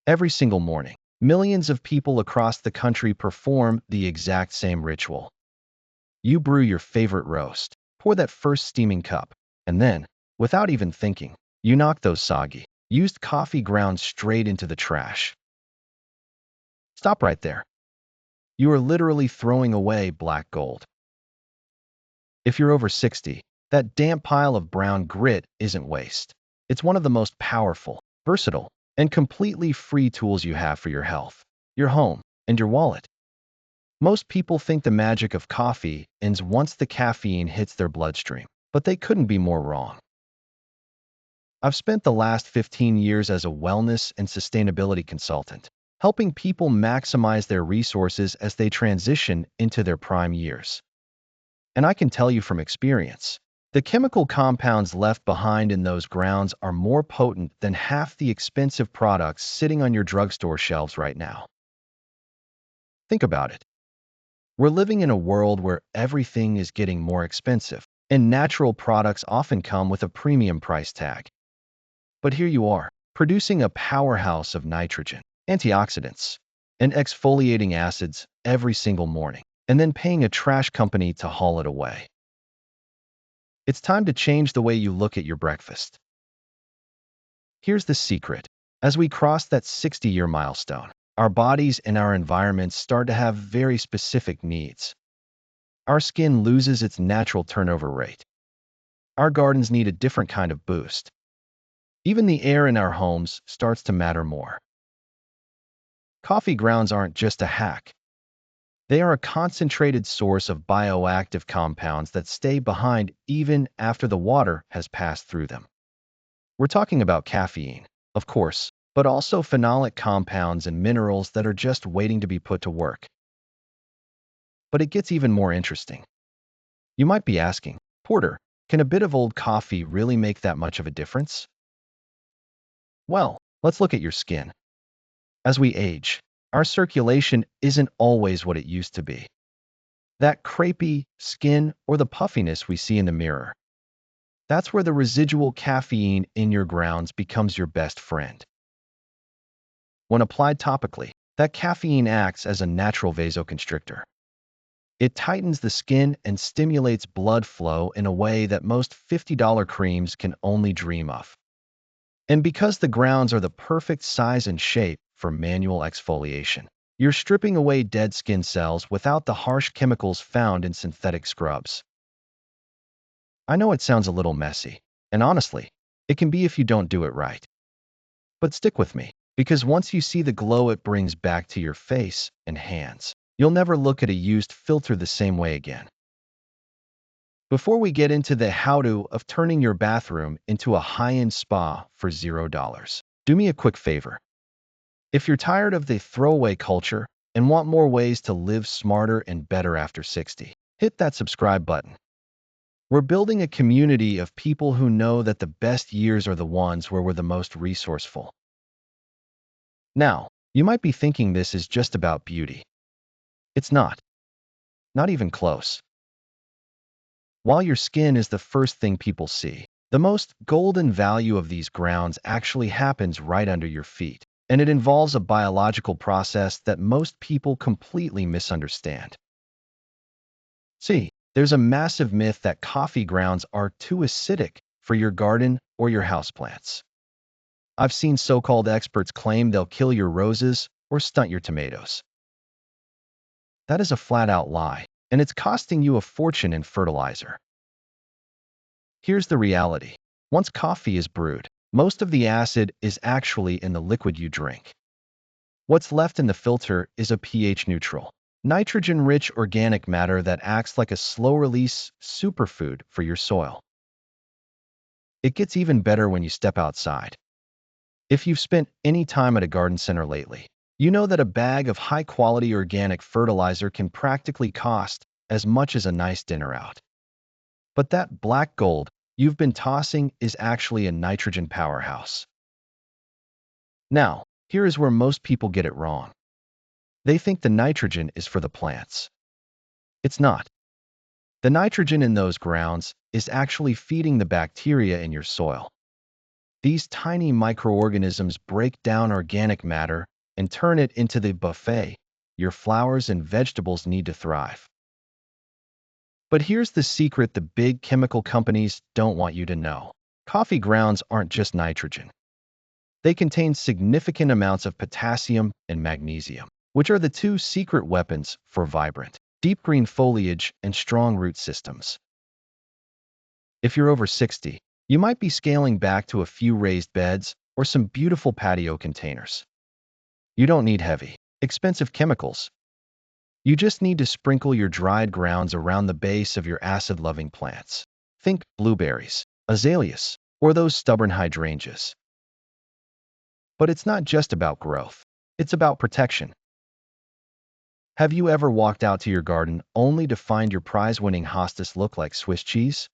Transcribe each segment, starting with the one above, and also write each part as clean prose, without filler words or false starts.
Every single morning, millions of people across the country perform the exact same ritual. You brew your favorite roast, pour that first steaming cup, and then, without even thinking, you knock those soggy, used coffee grounds straight into the trash. Stop right there. You are literally throwing away black gold. If you're over 60, that damp pile of brown grit isn't waste. It's one of the most powerful, versatile, and completely free tools you have for your health, your home, and your wallet. Most people think the magic of coffee ends once the caffeine hits their bloodstream, but they couldn't be more wrong. I've spent the last 15 years as a wellness and sustainability consultant, helping people maximize their resources as they transition into their prime years. And I can tell you from experience, the chemical compounds left behind in those grounds are more potent than half the expensive products sitting on your drugstore shelves right now. Think about it. We're living in a world where everything is getting more expensive, and natural products often come with a premium price tag. But here you are, producing a powerhouse of nitrogen, antioxidants, and exfoliating acids every single morning, and then paying a trash company to haul it away. It's time to change the way you look at your breakfast. Here's the secret. As we cross that 60-year milestone, our bodies and our environments start to have very specific needs. Our skin loses its natural turnover rate. Our gardens need a different kind of boost. Even the air in our homes starts to matter more. Coffee grounds aren't just a hack. They are a concentrated source of bioactive compounds that stay behind even after the water has passed through them. We're talking about caffeine, of course, but also phenolic compounds and minerals that are just waiting to be put to work. But it gets even more interesting. You might be asking, Porter, can a bit of old coffee really make that much of a difference? Well, let's look at your skin. As we age, our circulation isn't always what it used to be. That crepey skin or the puffiness we see in the mirror, that's where the residual caffeine in your grounds becomes your best friend. When applied topically, that caffeine acts as a natural vasoconstrictor. It tightens the skin and stimulates blood flow in a way that most $50 creams can only dream of. And because the grounds are the perfect size and shape for manual exfoliation, you're stripping away dead skin cells without the harsh chemicals found in synthetic scrubs. I know it sounds a little messy, and honestly, it can be if you don't do it right. But stick with me, because once you see the glow it brings back to your face and hands, you'll never look at a used filter the same way again. Before we get into the how-to of turning your bathroom into a high-end spa for $0, do me a quick favor. If you're tired of the throwaway culture and want more ways to live smarter and better after 60, hit that subscribe button. We're building a community of people who know that the best years are the ones where we're the most resourceful. Now, you might be thinking this is just about beauty. It's not. Not even close. While your skin is the first thing people see, the most golden value of these grounds actually happens right under your feet, and it involves a biological process that most people completely misunderstand. See, there's a massive myth that coffee grounds are too acidic for your garden or your houseplants. I've seen so-called experts claim they'll kill your roses or stunt your tomatoes. That is a flat-out lie, and it's costing you a fortune in fertilizer. Here's the reality. Once coffee is brewed, most of the acid is actually in the liquid you drink. What's left in the filter is a pH-neutral, nitrogen-rich organic matter that acts like a slow-release superfood for your soil. It gets even better when you step outside. If you've spent any time at a garden center lately, you know that a bag of high-quality organic fertilizer can practically cost as much as a nice dinner out. But that black gold you've been tossing is actually a nitrogen powerhouse. Now, here is where most people get it wrong. They think the nitrogen is for the plants. It's not. The nitrogen in those grounds is actually feeding the bacteria in your soil. These tiny microorganisms break down organic matter and turn it into the buffet your flowers and vegetables need to thrive. But here's the secret the big chemical companies don't want you to know. Coffee grounds aren't just nitrogen. They contain significant amounts of potassium and magnesium, which are the two secret weapons for vibrant, deep green foliage and strong root systems. If you're over 60, you might be scaling back to a few raised beds or some beautiful patio containers. You don't need heavy, expensive chemicals. You just need to sprinkle your dried grounds around the base of your acid-loving plants. Think blueberries, azaleas, or those stubborn hydrangeas. But it's not just about growth. It's about protection. Have you ever walked out to your garden only to find your prize-winning hostas look like Swiss cheese?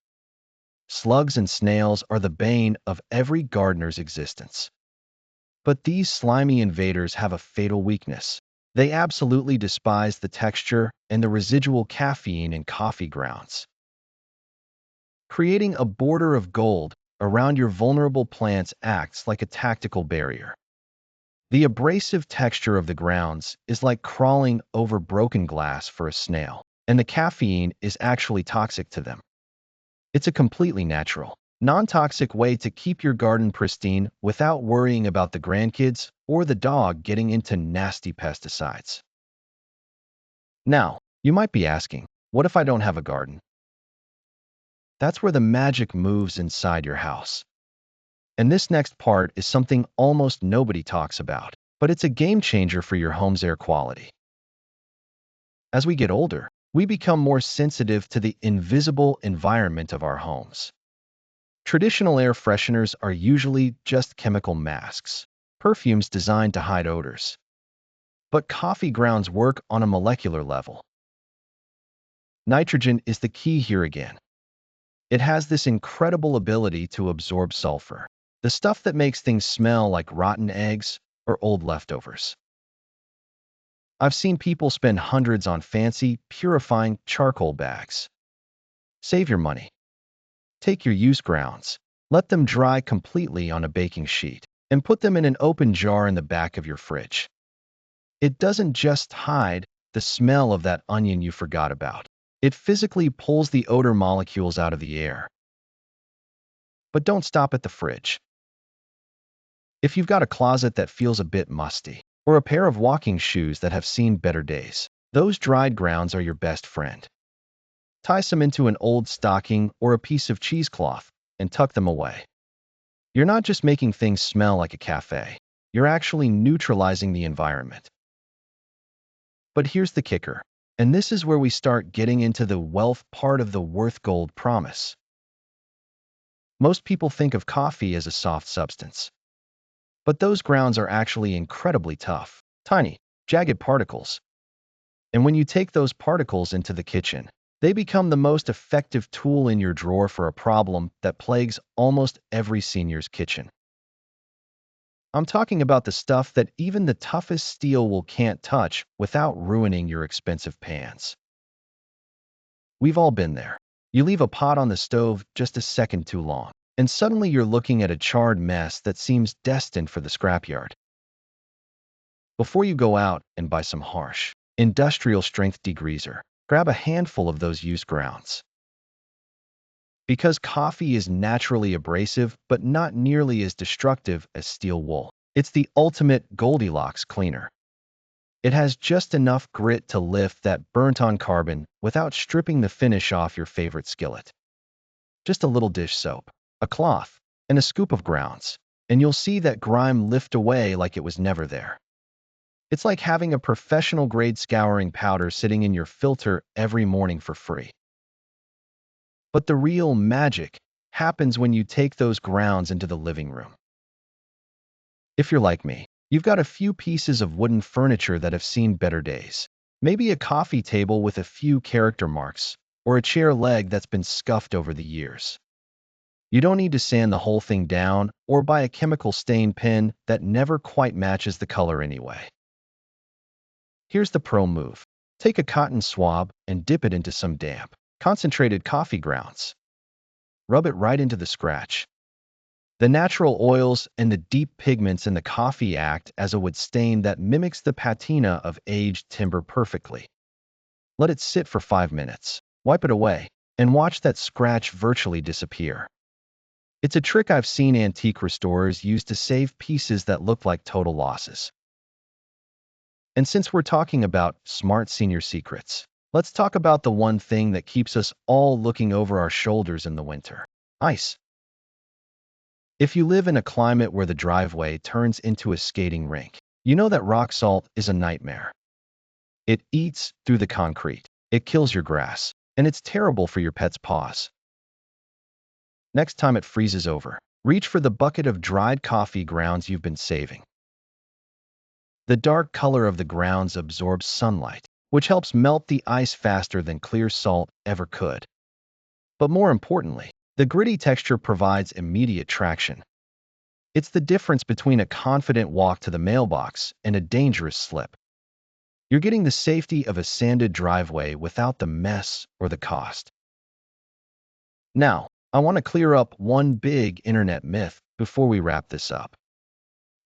Slugs and snails are the bane of every gardener's existence. But these slimy invaders have a fatal weakness. They absolutely despise the texture and the residual caffeine in coffee grounds. Creating a border of gold around your vulnerable plants acts like a tactical barrier. The abrasive texture of the grounds is like crawling over broken glass for a snail, and the caffeine is actually toxic to them. It's a completely natural, non-toxic way to keep your garden pristine without worrying about the grandkids or the dog getting into nasty pesticides. Now, you might be asking, what if I don't have a garden? That's where the magic moves inside your house. And this next part is something almost nobody talks about, but it's a game changer for your home's air quality. As we get older, we become more sensitive to the invisible environment of our homes. Traditional air fresheners are usually just chemical masks, perfumes designed to hide odors. But coffee grounds work on a molecular level. Nitrogen is the key here again. It has this incredible ability to absorb sulfur, the stuff that makes things smell like rotten eggs or old leftovers. I've seen people spend hundreds on fancy, purifying charcoal bags. Save your money. Take your used grounds, let them dry completely on a baking sheet, and put them in an open jar in the back of your fridge. It doesn't just hide the smell of that onion you forgot about. It physically pulls the odor molecules out of the air. But don't stop at the fridge. If you've got a closet that feels a bit musty, or a pair of walking shoes that have seen better days, those dried grounds are your best friend. Tie some into an old stocking or a piece of cheesecloth and tuck them away. You're not just making things smell like a cafe. You're actually neutralizing the environment. But here's the kicker, and this is where we start getting into the wealth part of the worth gold promise. Most people think of coffee as a soft substance. But those grounds are actually incredibly tough, tiny, jagged particles. And when you take those particles into the kitchen, they become the most effective tool in your drawer for a problem that plagues almost every senior's kitchen. I'm talking about the stuff that even the toughest steel will can't touch without ruining your expensive pans. We've all been there. You leave a pot on the stove just a second too long, and suddenly you're looking at a charred mess that seems destined for the scrapyard. Before you go out and buy some harsh, industrial-strength degreaser, grab a handful of those used grounds. Because coffee is naturally abrasive but not nearly as destructive as steel wool, it's the ultimate Goldilocks cleaner. It has just enough grit to lift that burnt-on carbon without stripping the finish off your favorite skillet. Just a little dish soap, a cloth, and a scoop of grounds, and you'll see that grime lift away like it was never there. It's like having a professional-grade scouring powder sitting in your filter every morning for free. But the real magic happens when you take those grounds into the living room. If you're like me, you've got a few pieces of wooden furniture that have seen better days. Maybe a coffee table with a few character marks, or a chair leg that's been scuffed over the years. You don't need to sand the whole thing down or buy a chemical stain pen that never quite matches the color anyway. Here's the pro move. Take a cotton swab and dip it into some damp, concentrated coffee grounds. Rub it right into the scratch. The natural oils and the deep pigments in the coffee act as a wood stain that mimics the patina of aged timber perfectly. Let it sit for 5 minutes. Wipe it away and watch that scratch virtually disappear. It's a trick I've seen antique restorers use to save pieces that look like total losses. And since we're talking about smart senior secrets, let's talk about the one thing that keeps us all looking over our shoulders in the winter: ice. If you live in a climate where the driveway turns into a skating rink, you know that rock salt is a nightmare. It eats through the concrete, it kills your grass, and it's terrible for your pet's paws. Next time it freezes over, reach for the bucket of dried coffee grounds you've been saving. The dark color of the grounds absorbs sunlight, which helps melt the ice faster than clear salt ever could. But more importantly, the gritty texture provides immediate traction. It's the difference between a confident walk to the mailbox and a dangerous slip. You're getting the safety of a sanded driveway without the mess or the cost. Now, I want to clear up one big internet myth before we wrap this up.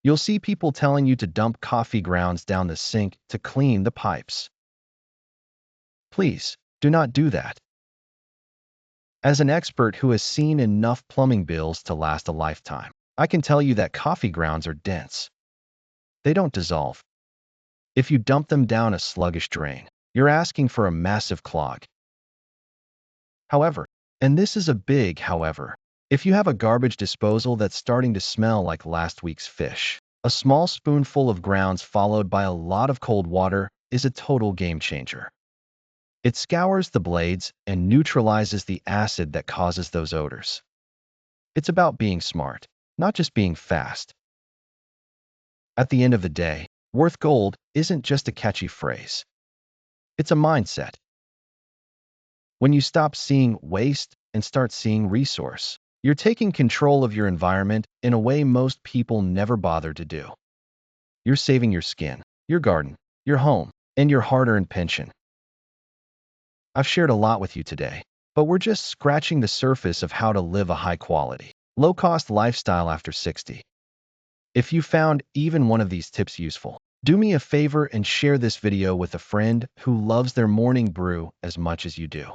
You'll see people telling you to dump coffee grounds down the sink to clean the pipes. Please, do not do that. As an expert who has seen enough plumbing bills to last a lifetime, I can tell you that coffee grounds are dense. They don't dissolve. If you dump them down a sluggish drain, you're asking for a massive clog. However, and this is a big however, if you have a garbage disposal that's starting to smell like last week's fish, a small spoonful of grounds followed by a lot of cold water is a total game changer. It scours the blades and neutralizes the acid that causes those odors. It's about being smart, not just being fast. At the end of the day, worth gold isn't just a catchy phrase. It's a mindset. When you stop seeing waste and start seeing resource, you're taking control of your environment in a way most people never bother to do. You're saving your skin, your garden, your home, and your hard-earned pension. I've shared a lot with you today, but we're just scratching the surface of how to live a high-quality, low-cost lifestyle after 60. If you found even one of these tips useful, do me a favor and share this video with a friend who loves their morning brew as much as you do.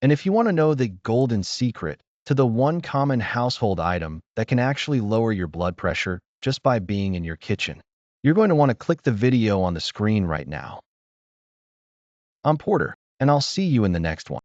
And if you want to know the golden secret to the one common household item that can actually lower your blood pressure just by being in your kitchen, you're going to want to click the video on the screen right now. I'm Porter, and I'll see you in the next one.